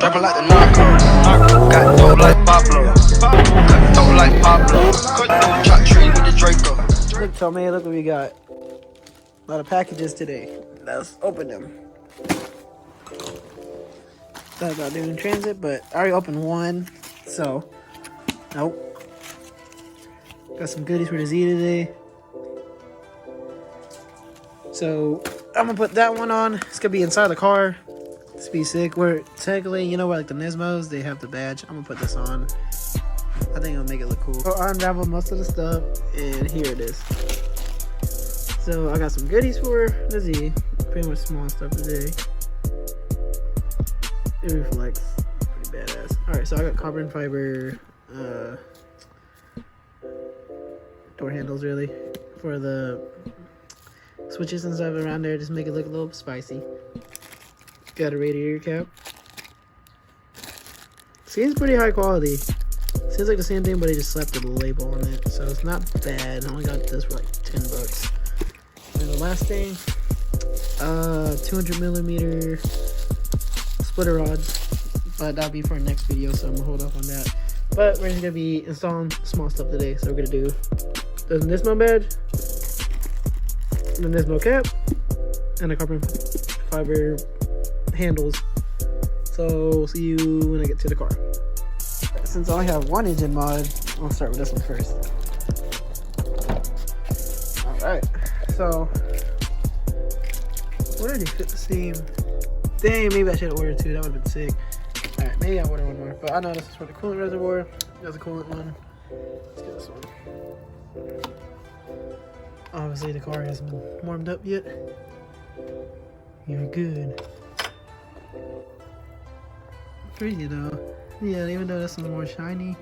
Dropping like the narco. Got dope like Pablo. Got dope like Pablo. Cut through chop tree with the Draco. Look, Tommy, look what we got. A lot of packages today. Let's open them. Thought about doing transit, but I already opened one, so nope. Got some goodies for the Z today. So I'm gonna put that one on. It's gonna be inside the car. It's be sick. Where technically, you know, where like the Nismos, they have the badge. I'm gonna put this on. I think it'll make it look cool. So I unraveled most of the stuff, and here it is. So I got some goodies for the Z. Pretty much small stuff today. It reflects pretty badass. Alright, so I got carbon fiber door handles really for the switches and stuff around there, just make it look a little spicy. Got a radiator cap. Seems pretty high quality. Seems like the same thing, but they just slapped a label on it, so it's not bad. I only got this for like 10 bucks. And the last thing, 200 millimeter splitter rods, but that'll be for our next video, so I'm gonna hold off on that. But we're just gonna be installing small stuff today, so we're gonna do the Nismo badge, the Nismo cap, and the carbon fiber handles. So see you when I get to the car. Since I only have one engine mod, I'll start with this one first. Alright, so where did it fit the same? Dang, maybe I should have ordered two. That would have been sick. Alright, maybe I'll order one more. But I know this is for the coolant reservoir. That's a coolant one. Let's get this one. Obviously, the car hasn't been warmed up yet. You're good. Crazy though. Yeah, even though this one's more shiny,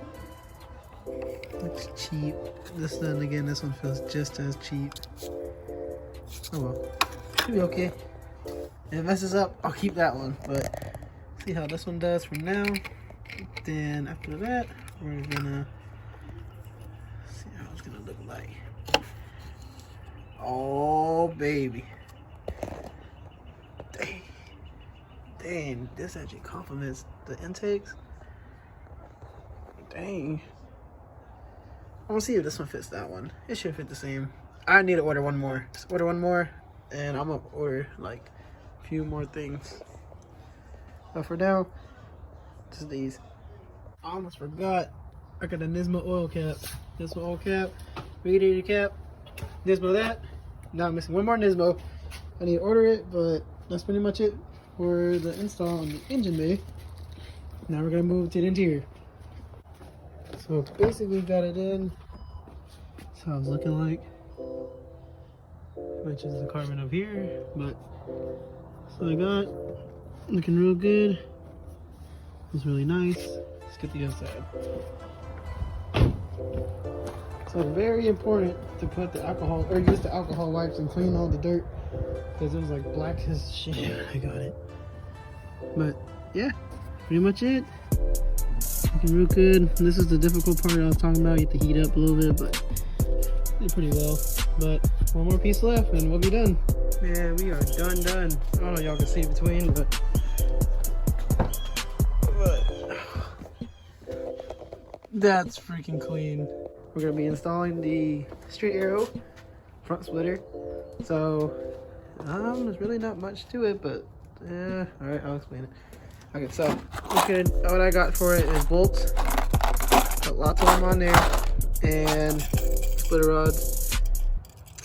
looks cheap. This then again, this one feels just as cheap. Oh well, should be okay. If it messes up, I'll keep that one, but see how this one does for now. Then after that, we're gonna see how it's gonna look like. Oh baby, dang, this actually complements the intakes. Dang, I'm gonna see if this one fits that one. It should fit the same. I need to order one more. Just order one more, and I'm gonna order like few more things, but for now, just these. I almost forgot. I got a Nismo oil cap. Nismo oil cap, radiator cap, Nismo that. Now I'm missing one more Nismo. I need to order it, but that's pretty much it for the install on the engine bay. Now we're gonna move to the interior. So basically got it in. That's how it's looking like. Which is the carbon up here, but so I got looking real good. It's really nice. Let's get the inside. So very important to put the alcohol or use the alcohol wipes and clean all the dirt, because it was like black as shit when I got it. But yeah, pretty much it. Looking real good. This is the difficult part I was talking about. You have to heat up a little bit, but did pretty well. But one more piece left and we'll be done. Man, we are done. I don't know if y'all can see between, but that's freaking clean. We're gonna be installing the straight arrow front splitter. So there's really not much to it, but yeah, all right, I'll explain it. Okay, so what I got for it is bolts. Got lots of them on there, and splitter rods.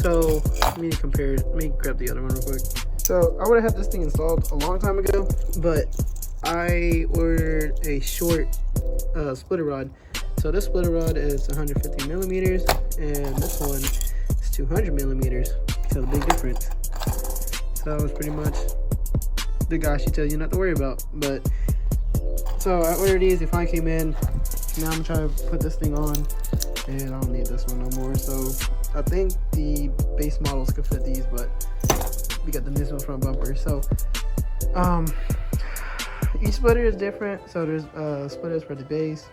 So let me grab the other one real quick. So I would have had this thing installed a long time ago, but I ordered a short splitter rod. So this splitter rod is 150 millimeters, and this one is 200 millimeters. So the big difference. So it's pretty much the guy she tells you not to worry about. But so I ordered these. They finally came in. Now I'm trying to put this thing on, and I don't need this one no more. So I think the base models could fit these, but we got the Nismo front bumper. So each splitter is different. So there's splitters for the base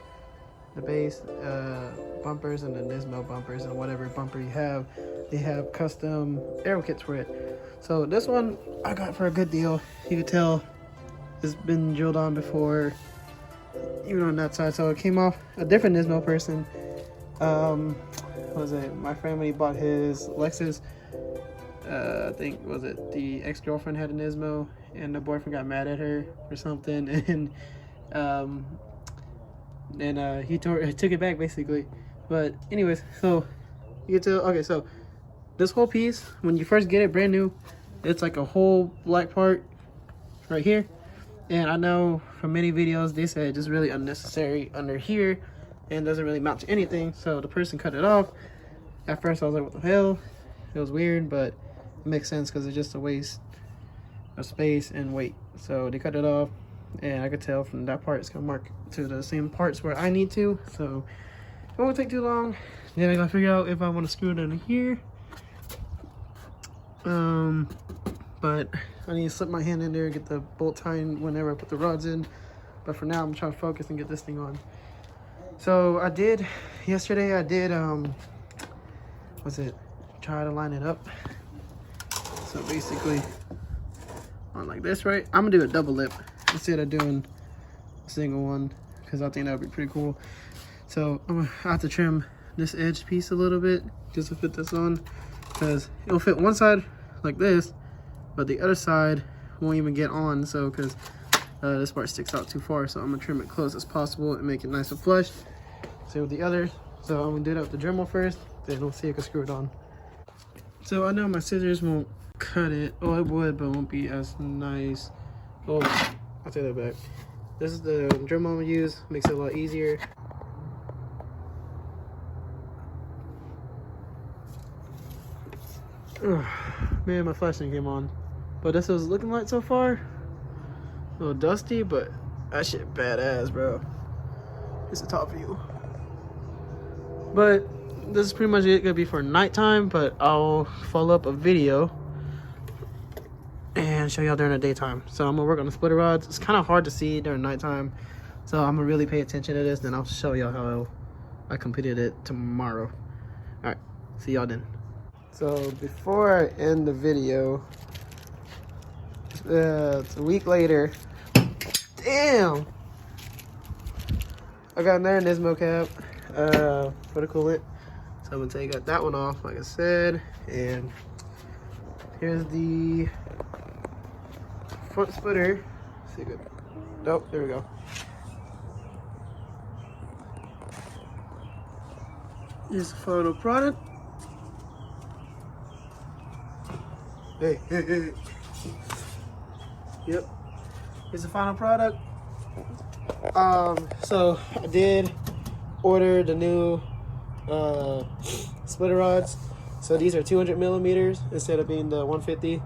bumpers, and the Nismo bumpers, and whatever bumper you have, they have custom aero kits for it. So this one I got for a good deal. You can tell it's been drilled on before, even on that side. So it came off. A different Nismo person, what was it? My family bought his Lexus. I think, was it the ex-girlfriend had a Nismo, and the boyfriend got mad at her or something, and he took it back basically. But anyways, so you get to, okay, so this whole piece, when you first get it brand new, it's like a whole black part right here. And I know from many videos they said it's just really unnecessary under here and doesn't really mount to anything, so the person cut it off. At first I was like, what the hell? It was weird, but it makes sense because it's just a waste of space and weight. So they cut it off, and I could tell from that part it's gonna mark to the same parts where I need to, so it won't take too long. Then I gotta figure out if I want to screw it in here. But I need to slip my hand in there and get the bolt tied whenever I put the rods in. But for now, I'm trying to focus and get this thing on. So yesterday I did, try to line it up. So basically, on like this, right? I'm gonna do a double lip instead of doing a single one, because I think that would be pretty cool. So I'm gonna have to trim this edge piece a little bit just to fit this on, because it'll fit one side like this, but the other side won't even get on. So because this part sticks out too far, so I'm gonna trim it close as possible and make it nice and flush. Same with the other. So I'm gonna do that with the Dremel first, then we'll see if I can screw it on. So I know my scissors won't cut it. Oh, it would, but it won't be as nice. Oh, I'll take that back. This is the Dremel I'm gonna use. Makes it a lot easier. Oh, man, my flashlight came on. But this is looking like so far. A little dusty, but that shit badass, bro. It's the top view. But this is pretty much it. Gonna be for nighttime, but I'll follow up a video and show y'all during the daytime. So I'm gonna work on the splitter rods. It's kind of hard to see during nighttime, so I'm gonna really pay attention to this. Then I'll show y'all how I completed it tomorrow. All right, see y'all then. So before I end the video, it's a week later. Damn, I got another Nismo cap for the coolant. So I'm gonna take that one off, like I said, and here's the front splitter. See good. Nope, there we go. Here's the final product. Hey. Yep. Here's the final product. So I did order the new splitter rods. So these are 200 millimeters instead of being the 150.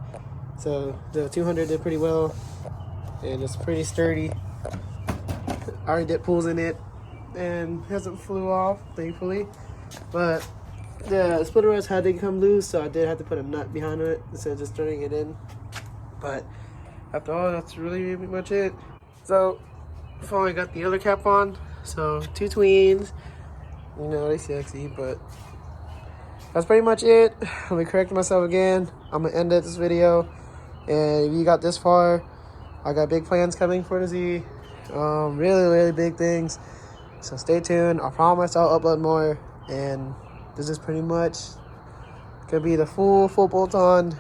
So the 200 did pretty well, and it's pretty sturdy. I already did pulls in it and hasn't flew off, thankfully. But the splitter rods had to come loose, so I did have to put a nut behind it instead of just throwing it in. But after all, that's really much it. So before I got the other cap on, so two tweens, you know, they sexy, but that's pretty much it. Let me correct myself again. I'm gonna end this video, and if you got this far, I got big plans coming for the Z. Really big things, so stay tuned. I promise I'll upload more, and this is pretty much gonna be the full bolt-on,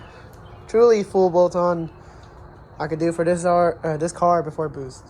truly full bolt-on I could do for this car before boost.